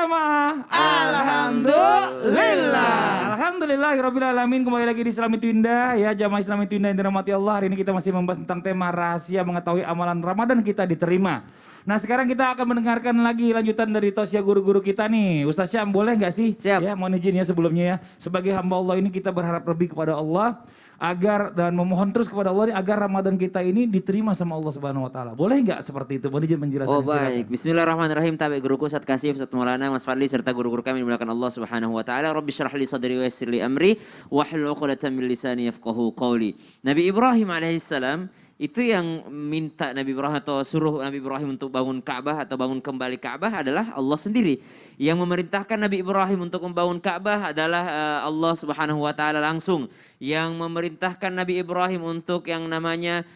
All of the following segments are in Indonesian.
jamaah? Alhamdulillah. Alhamdulillahirabbil alamin. Kembali lagi di Islami Twinda ya, jamaah Islami Twinda yang dirahmati Allah. Hari ini kita masih membahas tentang tema rahasia mengetahui amalan Ramadan kita diterima. Nah, sekarang kita akan mendengarkan lagi lanjutan dari tausiah guru-guru kita nih. Ustaz Syam, boleh nggak sih? Siap. Ya, mohon izin ya sebelumnya ya. Sebagai hamba Allah ini kita berharap lebih kepada Allah agar dan memohon terus kepada Allah agar Ramadan kita ini diterima sama Allah Subhanahu wa taala. Boleh nggak seperti itu? Mohon izin menjelaskan. Oh baik, bismillahirrahmanirrahim. Tabi guruku Ustaz Kasif, Ustaz Maulana, Mas Fadli serta guru-guru kami dimuliakan Allah Subhanahu wa taala. Rabbi syrah li sadri wa yassir li amri wahlul 'uqdatam min lisani yafqahu qawli. Nabi Ibrahim alaihissalam itu yang minta Nabi Ibrahim atau suruh Nabi Ibrahim untuk bangun Ka'bah atau bangun kembali Ka'bah adalah Allah sendiri. Yang memerintahkan Nabi Ibrahim untuk membangun Ka'bah adalah Allah Subhanahu wa taala langsung. Yang memerintahkan Nabi Ibrahim untuk yang namanya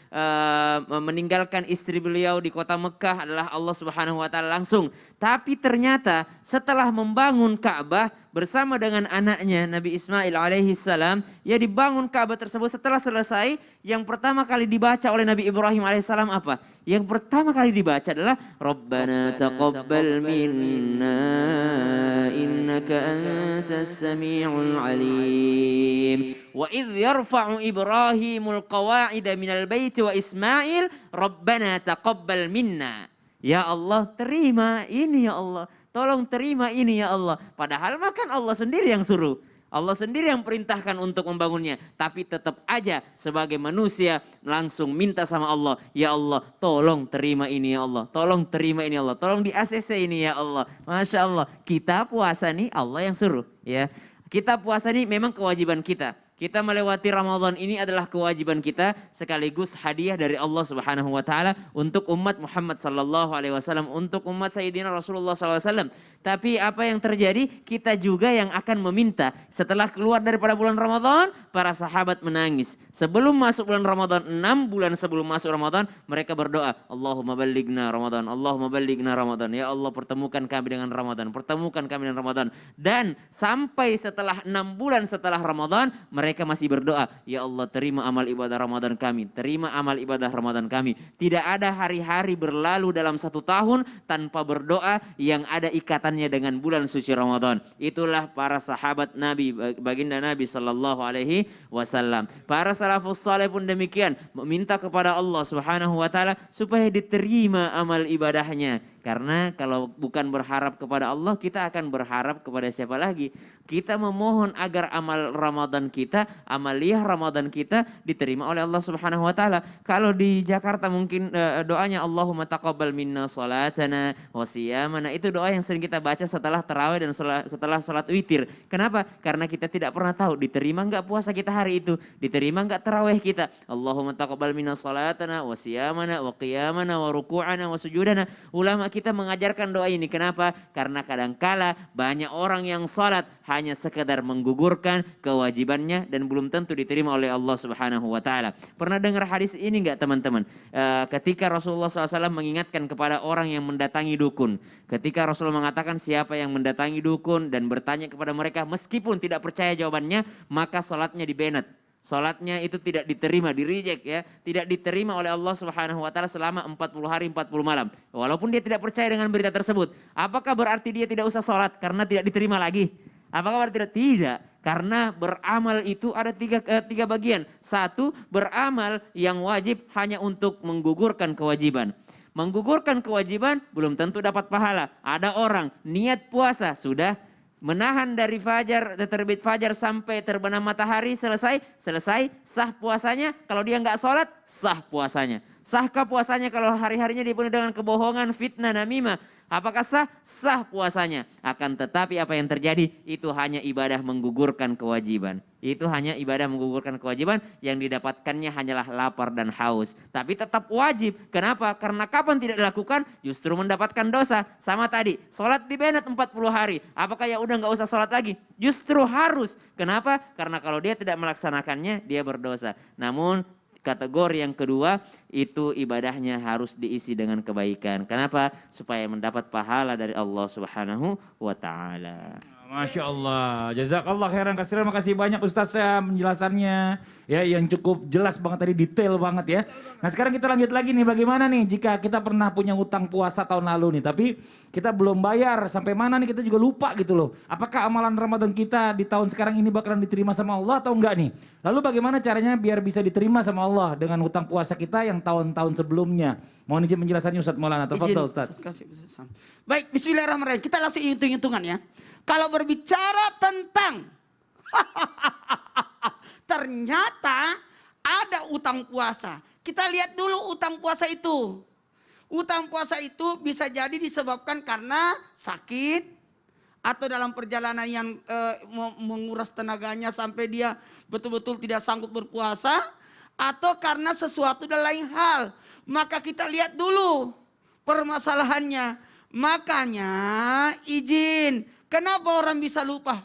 meninggalkan istri beliau di kota Mekah adalah Allah Subhanahu wa taala langsung. Tapi ternyata setelah membangun Ka'bah bersama dengan anaknya Nabi Ismail alaihi salam, ya dibangun Ka'bah tersebut. Setelah selesai, yang pertama kali dibaca oleh Nabi Ibrahim alaihi salam apa? Yang pertama kali dibaca adalah Rabbana taqabbal minna innaka antas sami'ul alim. Wa idh yarfa'u Ibrahimul qawa'ida minal baiti wa Ismail Rabbana taqabbal minna. Ya Allah, terima ini ya Allah. Tolong terima ini ya Allah. Padahal makan Allah sendiri yang suruh. Allah sendiri yang perintahkan untuk membangunnya. Tapi tetap aja sebagai manusia langsung minta sama Allah. Ya Allah, tolong terima ini ya Allah. Tolong terima ini ya Allah. Tolong di ACC ini ya Allah. Masya Allah, kita puasa nih Allah yang suruh. Ya, kita puasa nih memang kewajiban kita. Kita melewati Ramadan ini adalah kewajiban kita sekaligus hadiah dari Allah Subhanahu wa taala untuk umat Muhammad sallallahu alaihi wasallam, untuk umat Sayyidina Rasulullah sallallahu alaihi wasallam. Tapi apa yang terjadi? Kita juga yang akan meminta. Setelah keluar daripada bulan Ramadan, para sahabat menangis. Sebelum masuk bulan Ramadan, 6 bulan sebelum masuk Ramadan, mereka berdoa, Allahumma ballighna Ramadan, Allahumma ballighna Ramadan. Ya Allah, pertemukan kami dengan Ramadan, pertemukan kami dengan Ramadan. Dan sampai setelah 6 bulan setelah Ramadan, mereka masih berdoa, ya Allah terima amal ibadah Ramadan kami, terima amal ibadah Ramadan kami. Tidak ada hari-hari berlalu dalam 1 tahun tanpa berdoa yang ada ikatannya dengan bulan suci Ramadan. Itulah para sahabat Nabi, baginda Nabi sallallahu alaihi wasallam. Para salafus saleh pun demikian, meminta kepada Allah Subhanahu wa taala supaya diterima amal ibadahnya. Karena kalau bukan berharap kepada Allah, kita akan berharap kepada siapa lagi? Kita memohon agar amal Ramadan kita, amaliyah Ramadan kita diterima oleh Allah Subhanahu wa taala. Kalau di Jakarta mungkin doanya Allahumma taqabbal minna salatana wa siyamana. Itu doa yang sering kita baca setelah tarawih dan setelah salat witir. Kenapa? Karena kita tidak pernah tahu diterima enggak puasa kita hari itu, diterima enggak tarawih kita. Allahumma taqabbal minna salatana wa siyamana wa qiyamana wa ruku'ana wa sujudana. Ulama kita mengajarkan doa ini. Kenapa? Karena kadangkala banyak orang yang salat hanya sekedar menggugurkan kewajibannya dan belum tentu diterima oleh Allah Subhanahu wa taala. Pernah dengar hadis ini enggak teman-teman? Ketika Rasulullah SAW mengingatkan kepada orang yang mendatangi dukun. Ketika Rasulullah mengatakan siapa yang mendatangi dukun dan bertanya kepada mereka meskipun tidak percaya jawabannya, maka salatnya dibenet. Salatnya itu tidak diterima, di-reject ya. Tidak diterima oleh Allah Subhanahu wa taala selama 40 hari 40 malam. Walaupun dia tidak percaya dengan berita tersebut. Apakah berarti dia tidak usah salat karena tidak diterima lagi? Apakah berarti tidak? Karena beramal itu ada tiga bagian. Satu, beramal yang wajib hanya untuk menggugurkan kewajiban. Menggugurkan kewajiban belum tentu dapat pahala. Ada orang niat puasa sudah menahan dari fajar, terbit fajar sampai terbenam matahari, selesai, sah puasanya. Kalau dia nggak sholat, sah puasanya. Sahkah puasanya kalau hari-harinya dipenuhi dengan kebohongan, fitnah, namimah? Apakah sah? Sah puasanya. Akan tetapi apa yang terjadi? Itu hanya ibadah menggugurkan kewajiban. Itu hanya ibadah menggugurkan kewajiban, yang didapatkannya hanyalah lapar dan haus. Tapi tetap wajib. Kenapa? Karena kapan tidak dilakukan justru mendapatkan dosa. Sama tadi, sholat di Bennett 40 hari. Apakah ya udah nggak usah sholat lagi? Justru harus. Kenapa? Karena kalau dia tidak melaksanakannya, dia berdosa. Namun kategori yang kedua itu ibadahnya harus diisi dengan kebaikan. Kenapa? Supaya mendapat pahala dari Allah Subhanahu wa taala. Masya Allah, jazakallah khairan kasiran, makasih banyak Ustaz ya penjelasannya ya yang cukup jelas banget tadi, detail banget ya. Nah sekarang kita lanjut lagi nih, bagaimana nih jika kita pernah punya utang puasa tahun lalu nih, tapi kita belum bayar, sampai mana nih kita juga lupa gitu loh. Apakah amalan Ramadan kita di tahun sekarang ini bakalan diterima sama Allah atau enggak nih? Lalu bagaimana caranya biar bisa diterima sama Allah dengan utang puasa kita yang tahun-tahun sebelumnya? Mohon izin penjelasannya Ustaz Maulana, tafadhol Ustaz. Baik, bismillahirrahmanirrahim. Kita langsung hitung-hitungan ya. Kalau berbicara tentang ternyata ada utang puasa. Kita lihat dulu utang puasa itu. Utang puasa itu bisa jadi disebabkan karena sakit atau dalam perjalanan yang menguras tenaganya sampai dia betul-betul tidak sanggup berpuasa, atau karena sesuatu dan lain hal. Maka kita lihat dulu permasalahannya. Makanya izin. Kenapa orang bisa lupa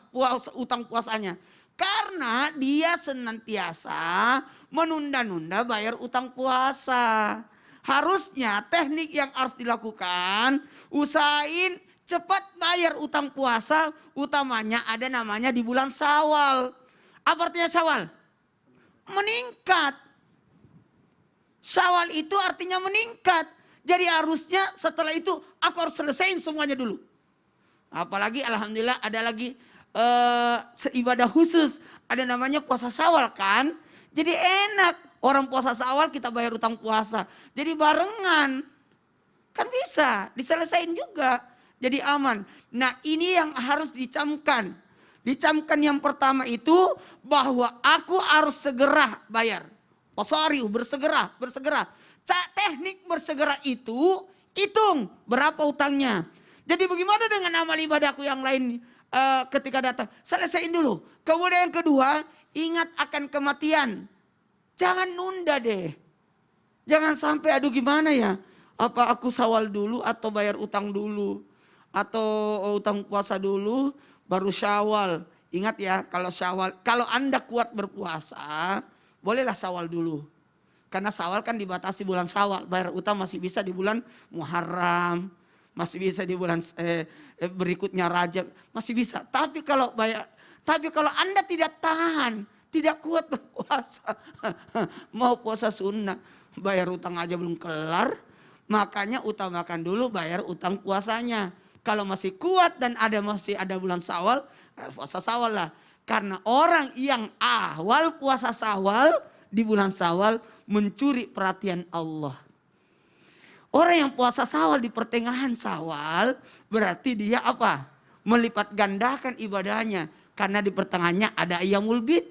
utang puasanya? Karena dia senantiasa menunda-nunda bayar utang puasa. Harusnya teknik yang harus dilakukan, usahain cepat bayar utang puasa, utamanya ada namanya di bulan Syawal. Apa artinya Syawal? Meningkat. Syawal itu artinya meningkat. Jadi harusnya setelah itu aku harus selesaiin semuanya dulu. Apalagi alhamdulillah ada lagi ibadah khusus. Ada namanya puasa Syawal kan. Jadi enak. Orang puasa Syawal kita bayar utang puasa. Jadi barengan. Kan bisa. Diselesain juga. Jadi aman. Nah ini yang harus dicamkan. Dicamkan yang pertama itu bahwa aku harus segera bayar. Posariu bersegera. Teknik bersegera itu hitung berapa utangnya. Jadi bagaimana dengan amal ibadahku yang lain ketika datang? Selesaiin dulu. Kemudian yang kedua, ingat akan kematian. Jangan nunda deh. Jangan sampai aduh gimana ya. Apa aku Syawal dulu atau bayar utang dulu. Atau utang puasa dulu baru Syawal. Ingat ya kalau Syawal. Kalau Anda kuat berpuasa bolehlah Syawal dulu. Karena Syawal kan dibatasi bulan Syawal. Bayar utang masih bisa di bulan Muharram. Masih bisa di bulan berikutnya Rajab, masih bisa. Tapi kalau Anda tidak tahan, tidak kuat berpuasa, mau puasa sunnah, bayar utang aja belum kelar, makanya utamakan dulu bayar utang puasanya. Kalau masih kuat dan masih ada bulan Syawal, puasa Syawal lah. Karena orang yang awal puasa Syawal di bulan Syawal mencuri perhatian Allah. Orang yang puasa Syawal di pertengahan Syawal berarti dia apa? Melipat gandakan ibadahnya. Karena di pertengahannya ada Ayyamul Bid.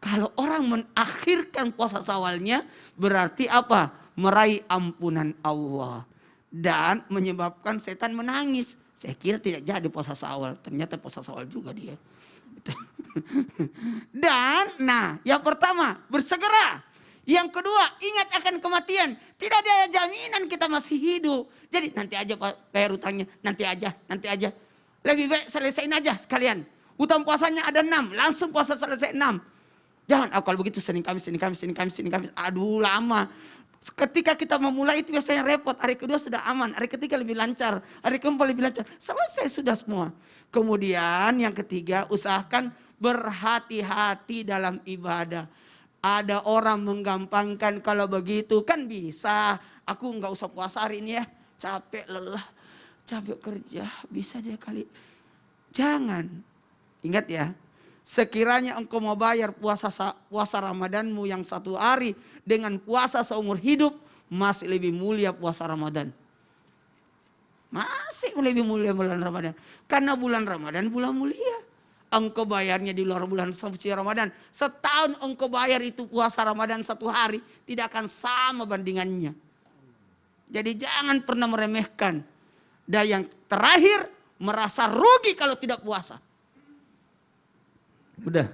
Kalau orang mengakhirkan puasa Syawalnya berarti apa? Meraih ampunan Allah. Dan menyebabkan setan menangis. Saya kira tidak jadi puasa Syawal. Ternyata puasa Syawal juga dia. Dan yang pertama bersegera. Yang kedua, ingat akan kematian. Tidak ada jaminan kita masih hidup. Jadi nanti aja bayar utangnya, nanti aja. Lebih baik selesaiin aja sekalian. Utang puasanya ada 6, langsung puasa selesai 6. Jangan, kalau begitu Senin Kamis. Aduh lama. Ketika kita memulai itu biasanya repot. Hari kedua sudah aman, hari ketiga lebih lancar, hari keempat lebih lancar. Selesai sudah semua. Kemudian yang ketiga, usahakan berhati-hati dalam ibadah. Ada orang menggampangkan kalau begitu kan bisa. Aku nggak usah puasa hari ini ya. Capek, lelah, capek kerja. Bisa dia kali. Jangan. Ingat ya. Sekiranya engkau mau bayar puasa Ramadanmu yang 1 hari dengan puasa seumur hidup. Masih lebih mulia puasa Ramadan. Masih lebih mulia bulan Ramadan. Karena bulan Ramadan bulan mulia. Engkau bayarnya di luar bulan suci Ramadan. Setahun engkau bayar itu puasa Ramadan 1 hari. Tidak akan sama bandingannya. Jadi jangan pernah meremehkan. Dan yang terakhir, merasa rugi kalau tidak puasa. Udah.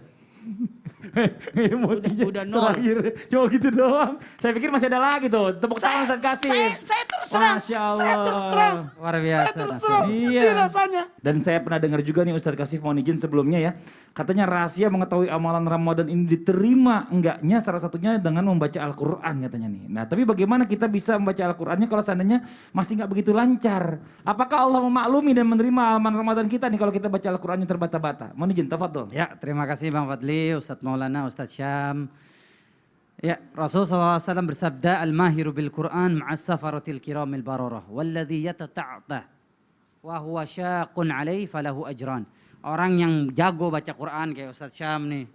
Emosinya Udah nol. terakhir. Cuma gitu doang. Saya pikir masih ada lagi tuh. Tepuk tangan Ustaz Kasim. Saya terus terang. Masya Allah. Saya terus terang. Luar biasa. Saya terus terang. Iya. Sedih rasanya. Dan saya pernah dengar juga nih Ustaz Kasif, mohon izin sebelumnya ya. Katanya rahasia mengetahui amalan Ramadan ini diterima enggaknya salah satunya dengan membaca Al-Quran katanya nih. Nah tapi bagaimana kita bisa membaca Al-Qurannya kalau seandainya masih nggak begitu lancar? Apakah Allah memaklumi dan menerima amalan Ramadan kita nih kalau kita baca Al-Qurannya terbata-bata? Mohon izin, tafadhol. Ya, terima kasih Bang Fadli, Ustadz Maulana, Ustadz Syam. Ya, Rasulullah SAW bersabda, Al-mahiru bil Quran ma'as safaratil kiramil bararah. Walladhi yatata'ta wa huwa syaqun alaih falahu ajran. Orang yang jago baca Quran kayak Ustadz Syam nih.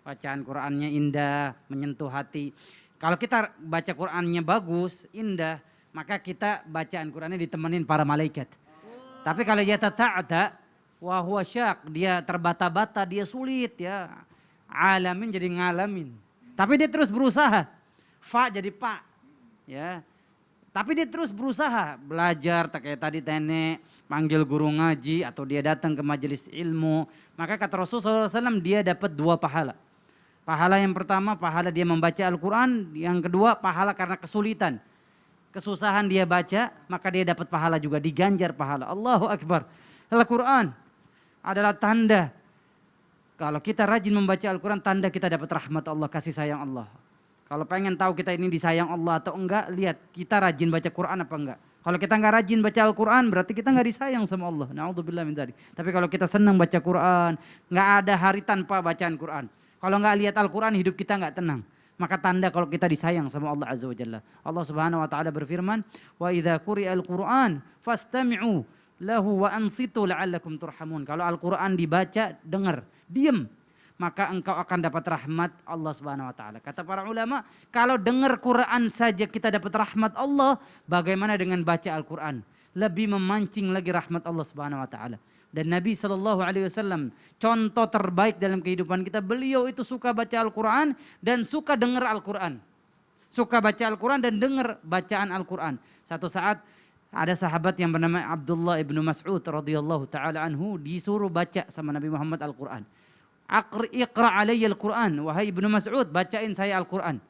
Bacaan Qurannya indah, menyentuh hati. Kalau kita baca Qurannya bagus, indah, maka kita bacaan Qurannya ditemenin para malaikat. Tapi kalau yatata'ta wa huwa syaq, dia terbata-bata, dia sulit ya. Alamin jadi ngalamin. Tapi dia terus berusaha. Fa jadi pa. Ya. Tapi dia terus berusaha belajar, tak kayak tadi nenek panggil guru ngaji atau dia datang ke majelis ilmu. Maka kata Rasulullah SAW dia dapat 2 pahala. Pahala yang pertama pahala dia membaca Al-Quran. Yang kedua pahala karena kesulitan. Kesusahan dia baca maka dia dapat pahala juga, diganjar pahala. Allahu Akbar. Al-Quran adalah tanda. Kalau kita rajin membaca Al-Quran tanda kita dapat rahmat Allah, kasih sayang Allah. Kalau pengen tahu kita ini disayang Allah atau enggak, lihat kita rajin baca Quran apa enggak. Kalau kita enggak rajin baca Al-Quran berarti kita enggak disayang sama Allah. Na'udzubillah min dzalik. Tapi kalau kita senang baca Quran, enggak ada hari tanpa bacaan Quran. Kalau enggak lihat Al-Quran hidup kita enggak tenang. Maka tanda kalau kita disayang sama Allah Azza wa Jalla. Allah Subhanahu wa taala berfirman, "Wa idza quri'al Qur'an fastami'u lahu wa ansitu la'allakum turhamun." Kalau Al-Quran dibaca, dengar, diam, maka engkau akan dapat rahmat Allah Subhanahu wa taala. Kata para ulama, kalau dengar Quran saja kita dapat rahmat Allah, bagaimana dengan baca Al-Quran? Lebih memancing lagi rahmat Allah Subhanahu wa taala. Dan Nabi SAW contoh terbaik dalam kehidupan kita, beliau itu suka baca Al-Quran dan suka dengar Al-Quran. Suka baca Al-Quran dan dengar bacaan Al-Quran. Satu saat ada sahabat yang bernama Abdullah ibnu Mas'ud radhiyallahu taala anhu disuruh baca sama Nabi Muhammad Al-Quran. Iqra alayya Al-Quran, wahai Ibnu Mas'ud, bacain saya Al-Quran.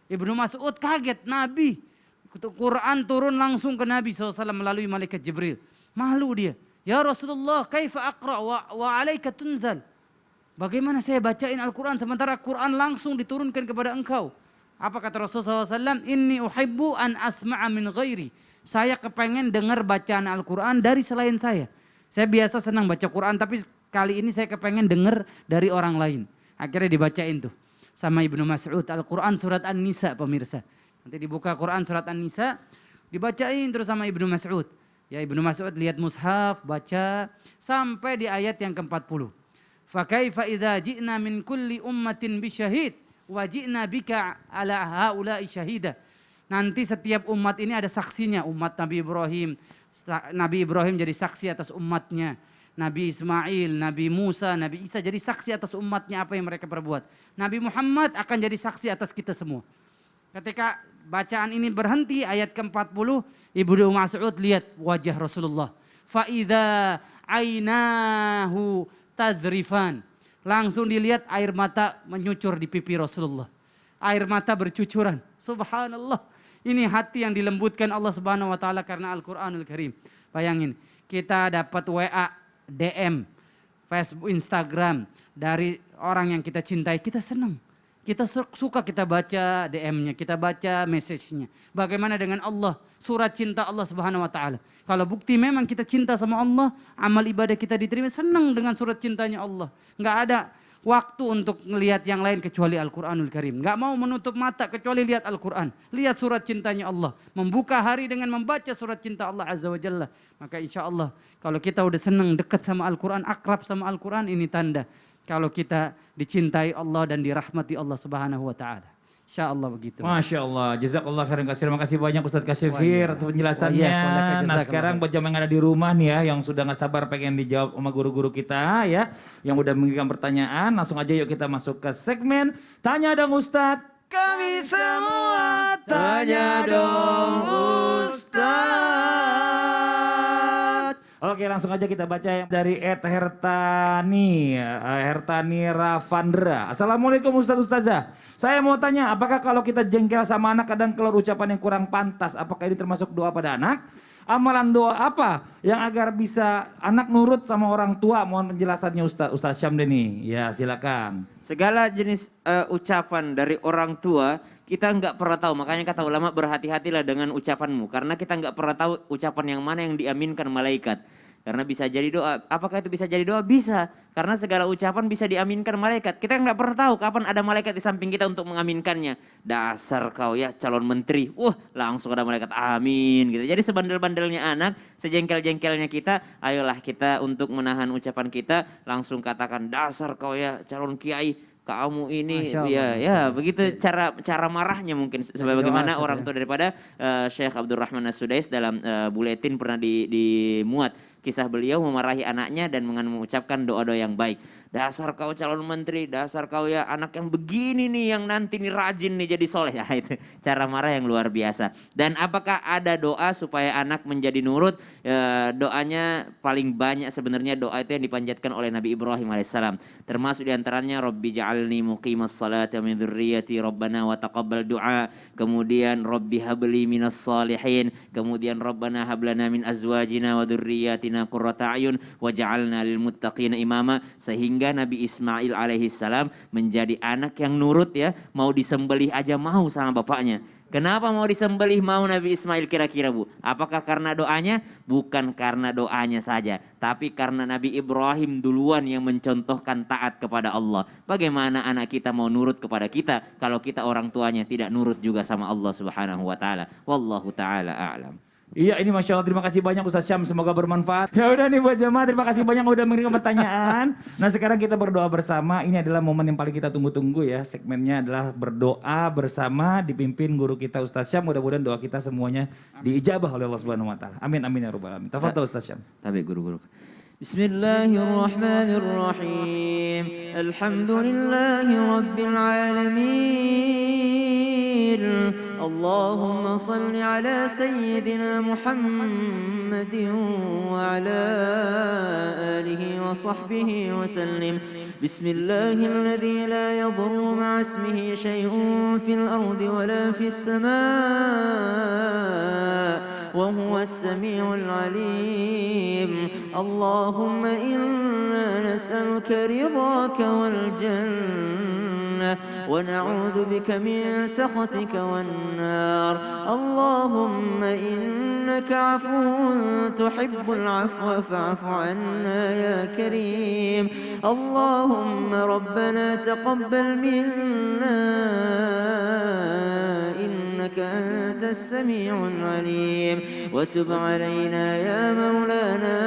Ibnu Mas'ud kaget, Nabi. Quran turun langsung ke Nabi SAW melalui malaikat Jibril. Malu dia. Ya Rasulullah, kaifa aqra wa alaika tunzal. Bagaimana saya bacain Al-Quran sementara Quran langsung diturunkan kepada engkau. Apa kata Rasulullah SAW? Inni uhibbu an asma'a min ghairi. Saya kepengen dengar bacaan Al-Quran dari selain saya. Saya biasa senang baca Quran tapi kali ini saya kepengen dengar dari orang lain. Akhirnya dibacain tuh sama Ibnu Mas'ud Al-Quran surat An-Nisa pemirsa. Nanti dibuka Quran surat An-Nisa, dibacain terus sama Ibnu Mas'ud. Ya Ibnu Mas'ud lihat mushaf, baca sampai di ayat yang ke-40. Fa kaifa idza ji'na min kulli ummatin bisyahid wa ji'na bika ala haula'i syahida. Nanti setiap umat ini ada saksinya, umat Nabi Ibrahim. Nabi Ibrahim jadi saksi atas umatnya. Nabi Ismail, Nabi Musa, Nabi Isa jadi saksi atas umatnya apa yang mereka perbuat. Nabi Muhammad akan jadi saksi atas kita semua. Ketika bacaan ini berhenti ayat ke-40, Ibnu Mas'ud lihat wajah Rasulullah. Fa'idha ainahu tazrifan. Langsung dilihat air mata menyucur di pipi Rasulullah. Air mata bercucuran. Subhanallah. Ini hati yang dilembutkan Allah Subhanahu wa taala karena Al-Qur'anul Karim. Bayangin, kita dapat WA, DM, Facebook, Instagram dari orang yang kita cintai, kita senang. Kita suka kita baca DM-nya, kita baca message-nya. Bagaimana dengan Allah? Surat cinta Allah Subhanahu wa taala. Kalau bukti memang kita cinta sama Allah, amal ibadah kita diterima, senang dengan surat cintanya Allah. Enggak ada waktu untuk melihat yang lain kecuali Al-Qur'anul Karim. Enggak mau menutup mata kecuali lihat Al-Qur'an. Lihat surat cintanya Allah. Membuka hari dengan membaca surat cinta Allah Azza wa Jalla. Maka insya Allah kalau kita udah senang dekat sama Al-Qur'an, akrab sama Al-Qur'an, ini tanda kalau kita dicintai Allah dan dirahmati Allah Subhanahu wa taala. Insyaallah begitu. Masya Allah, jazakallah khairan kasih. Terima kasih banyak Ustadz Kasyafir atas penjelasannya. Nah sekarang buat jamaah yang ada di rumah nih ya, yang sudah gak sabar pengen dijawab sama guru-guru kita ya, yang udah mengirimkan pertanyaan, langsung aja yuk kita masuk ke segmen Tanya Dong Ustadz. Kami semua tanya dong Ustaz. Oke, langsung aja kita baca yang dari Hertani Ravandra. Assalamualaikum Ustazah. Saya mau tanya, apakah kalau kita jengkel sama anak kadang keluar ucapan yang kurang pantas, apakah ini termasuk doa pada anak? Amalan doa apa yang agar bisa anak nurut sama orang tua? Mohon penjelasannya Ustaz Syamdeni. Ya, silakan. Segala jenis ucapan dari orang tua kita nggak pernah tahu. Makanya kata ulama berhati-hatilah dengan ucapanmu. Karena kita nggak pernah tahu ucapan yang mana yang diaminkan malaikat. Karena bisa jadi doa. Apakah itu bisa jadi doa? Bisa. Karena segala ucapan bisa diaminkan malaikat. Kita nggak pernah tahu kapan ada malaikat di samping kita untuk mengaminkannya. Dasar kau ya calon menteri. Langsung ada malaikat amin gitu. Jadi sebandel-bandelnya anak, sejengkel-jengkelnya kita, ayolah kita untuk menahan ucapan kita langsung katakan dasar kau ya calon kiai. Kamu ini begitu cara marahnya mungkin sebagaimana orang tua daripada Syekh Abdurrahman As-Sudais dalam buletin pernah dimuat kisah beliau memarahi anaknya dan mengucapkan doa-doa yang baik. Dasar kau calon menteri, dasar kau ya anak yang begini nih yang nanti nih rajin nih jadi soleh. Ya, itu cara marah yang luar biasa. Dan apakah ada doa supaya anak menjadi nurut? Doanya paling banyak sebenarnya doa itu yang dipanjatkan oleh Nabi Ibrahim alaihissalam. Termasuk diantaranya Rabbi ja'alni muqimas salati min dzurriyyati Rabbana wa taqabbal du'a. Kemudian Rabbi habli minas salihin. Kemudian Rabbana hablana min azwajina wa dzurriyyatina qurrata a'yun waj'alna lil muttaqina imama. Sehingga Nabi Ismail alaihissalam menjadi anak yang nurut ya. Mau disembelih aja mau sama bapaknya. Kenapa mau disembelih mau Nabi Ismail kira-kira Bu? Apakah karena doanya? Bukan karena doanya saja. Tapi karena Nabi Ibrahim duluan yang mencontohkan taat kepada Allah. Bagaimana anak kita mau nurut kepada kita kalau kita orang tuanya tidak nurut juga sama Allah Subhanahu wa taala. Wallahu taala a'lam. Iya, ini Masya Allah, terima kasih banyak Ustaz Syam, semoga bermanfaat. Ya udah nih buat jemaah, terima kasih banyak udah mengirim pertanyaan. Nah sekarang kita berdoa bersama, ini adalah momen yang paling kita tunggu-tunggu ya. Segmennya adalah berdoa bersama dipimpin guru kita Ustaz Syam. Mudah-mudahan doa kita semuanya diijabah oleh Allah Subhanahu wa taala. Amin amin ya rabbal alamin. Tafadhol Ustaz Syam. Tabi guru-guru. Bismillahirrahmanirrahim. Alhamdulillahi rabbil alamin. اللهم صل على سيدنا محمد وعلى آله وصحبه وسلم بسم الله الذي لا يضر مع اسمه شيء في الأرض ولا في السماء وهو السميع العليم اللهم إنا نسألك رضاك والجنة ونعوذ بك من سخطك والنار اللهم إنك عفو تحب العفو فاعف عنا يا كريم اللهم ربنا تقبل منا إنك أنت السميع العليم وتب علينا يا مولانا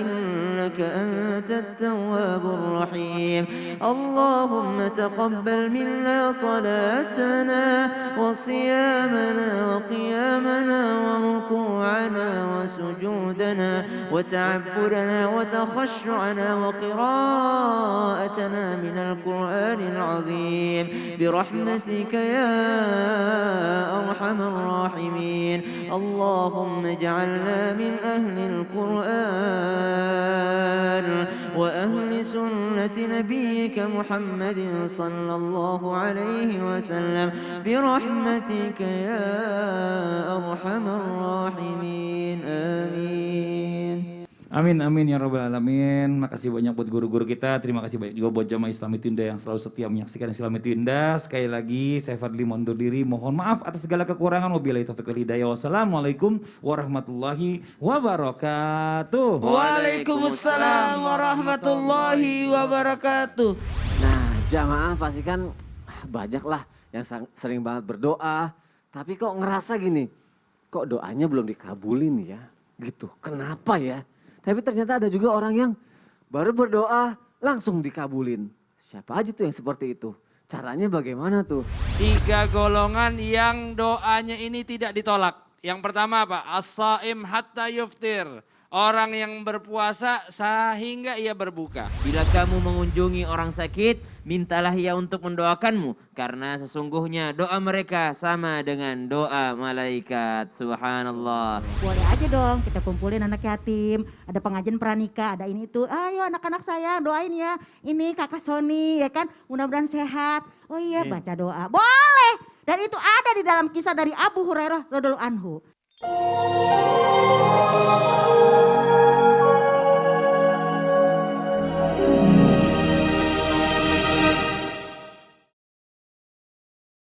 إنك أنت التواب الرحيم اللهم تقبل منا صلاتنا وصيامنا وقيامنا وركوعنا وسجودنا وتعبدنا وتخشعنا وقراءتنا من القرآن العظيم برحمتك يا أرحم الراحمين اللهم اجعلنا من أهل القرآن وأهل سنة نبيك محمد صلى الله عليه وسلم برحمتك يا أرحم الراحمين آمين. Amin amin ya rabbal alamin. Makasih banyak buat guru-guru kita. Terima kasih banyak juga buat jamaah Islami Tunda yang selalu setia menyaksikan Islami Tunda. Sekali lagi saya Fadli mundur diri. Mohon maaf atas segala kekurangan. Wabillahi taufiq wal hidayah. Wassalamualaikum warahmatullahi wabarakatuh. Waalaikumsalam warahmatullahi wabarakatuh. Nah, jamaah pasti kan banyak lah yang sering banget berdoa. Tapi kok ngerasa gini, kok doanya belum dikabulin ya? Gitu, kenapa ya? Tapi ternyata ada juga orang yang baru berdoa langsung dikabulin. Siapa aja tuh yang seperti itu? Caranya bagaimana tuh? 3 golongan yang doanya ini tidak ditolak. Yang pertama apa? As-saim hatta yuftir. orang yang berpuasa sehingga ia berbuka. Bila kamu mengunjungi orang sakit, mintalah ia untuk mendoakanmu. Karena sesungguhnya doa mereka sama dengan doa malaikat. Subhanallah. Boleh aja dong kita kumpulin anak yatim, ada pengajian pranikah, ada ini itu. Ayo anak-anak saya doain ya, ini kakak Sony ya kan, mudah-mudahan sehat. Oh iya baca doa, boleh. Dan itu ada di dalam kisah dari Abu Hurairah radhiyallahu anhu.